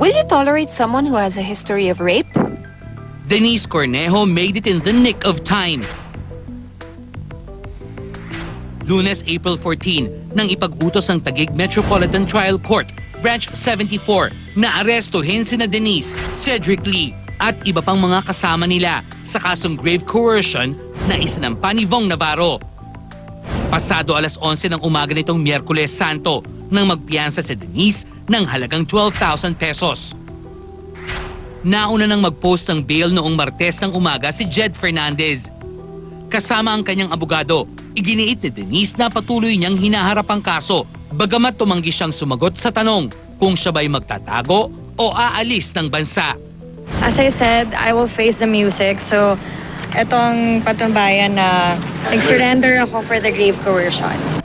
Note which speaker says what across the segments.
Speaker 1: Will you tolerate someone who has a history of rape?
Speaker 2: Denise Cornejo made it in the nick of time. Lunes, April 14, nang ipag-utos ng Taguig Metropolitan Trial Court, Branch 74, na arestuhin sina Denise, Cedric Lee at iba pang mga kasama nila sa kasong grave coercion na isinampa ni Vong Navarro. Pasado alas 11 ng umaga nitong Miyerkules Santo nang magpiyansa si Denise ng halagang 12,000 pesos. Nauna nang mag-post ng bail noong Martes ng umaga si Jed Fernandez. Kasama ang kanyang abogado, iginiit ni Denise na patuloy niyang hinaharap ang kaso bagamat tumanggi siyang sumagot sa tanong kung siya ba'y magtatago o aalis ng bansa.
Speaker 3: As I said, I will face the music. So, etong patunbayan na nag-surrender ako for the grave coercions.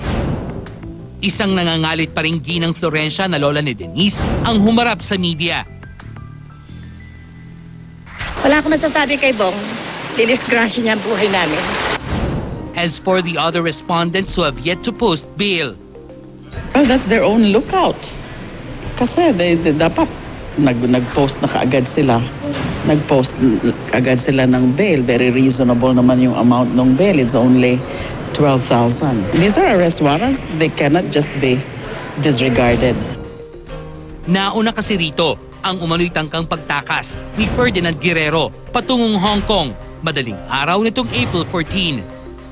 Speaker 2: Isang nangangalit pa ring Ginang Florencia na lola ni Denise ang humarap sa media.
Speaker 4: Wala akong masasabi kay Bong. Dinisgrasya niya ang buhay namin.
Speaker 2: As for the other respondents who have yet to post bail,
Speaker 5: well, that's their own lookout. Kasi dapat nag-post na kaagad sila. Nag-post agad sila ng bail. Very reasonable naman yung amount ng bail. It's only 12,000. These are arrest warrants. They cannot just be disregarded.
Speaker 2: nauna kasi rito ang umano'y tangkang pagtakas ni Ferdinand Guerrero patungong Hong Kong madaling araw nitong April 14.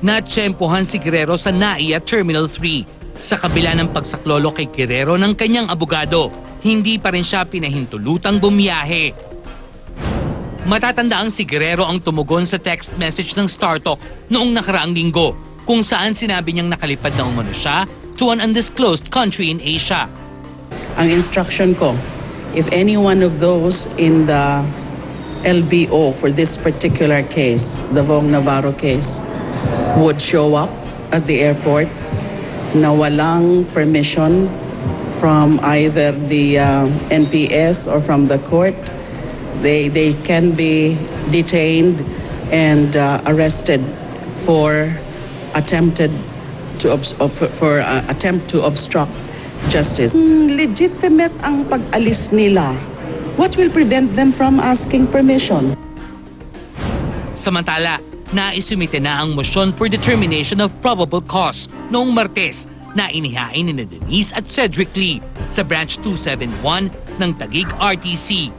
Speaker 2: Natsyempohan si Guerrero sa NAIA Terminal 3. Sa kabila ng pagsaklolo kay Guerrero ng kanyang abogado, hindi pa rin siya pinahintulutang bumiyahe. Matatandaang si Guerrero ang tumugon sa text message ng StarTalk noong nakaraang linggo kung saan sinabi niyang nakalipad na umano siya to an undisclosed country in Asia.
Speaker 5: Ang instruction ko, if any one of those in the LBO for this particular case, the Vong Navarro case, would show up at the airport na walang permission from either the NPS or from the court, they can be detained and arrested for attempt to obstruct justice. Legitimate ang pag-alis nila. What will prevent them from asking permission?
Speaker 2: Samantala, naisumite na ang motion for determination of probable cause noong Martes na inihain ni Denise at Cedric Lee sa Branch 271 ng Taguig RTC.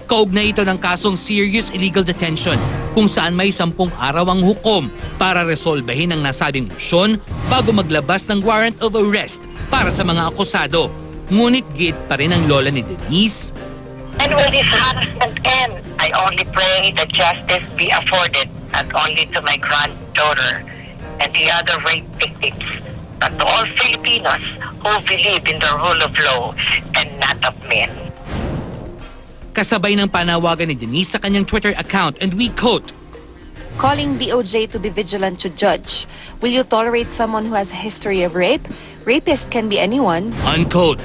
Speaker 2: Kaugnay ito ng kasong serious illegal detention kung saan may 10 araw ang hukom para resolbahin ang nasabing motion bago maglabas ng warrant of arrest para sa mga akusado. Ngunit git pa rin ang lola ni Denise.
Speaker 6: And will this harassment end? I only pray that justice be afforded not only to my granddaughter and the other rape victims, but to all Filipinos who believe in the rule of law and not of men.
Speaker 2: Kasabay ng panawagan ni Denise sa kanyang Twitter account, and we quote,
Speaker 1: Calling DOJ to be vigilant to judge. Will you tolerate someone who has a history of rape? Rapist can be anyone.
Speaker 2: unquote.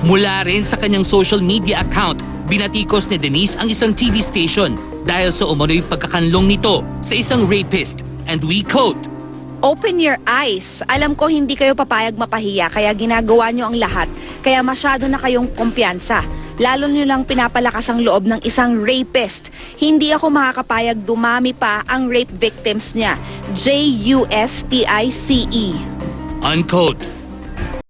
Speaker 2: Mula rin sa kanyang social media account, binatikos ni Denise ang isang TV station dahil sa umano'y pagkakanlong nito sa isang rapist, and we quote,
Speaker 7: Open your eyes. Alam ko hindi kayo papayag mapahiya kaya ginagawa nyo ang lahat. Kaya masyado na kayong kumpiyansa. Lalo nyo lang pinapalakas ang loob ng isang rapist. Hindi ako makakapayag dumami pa ang rape victims niya. Justice.
Speaker 2: unquote.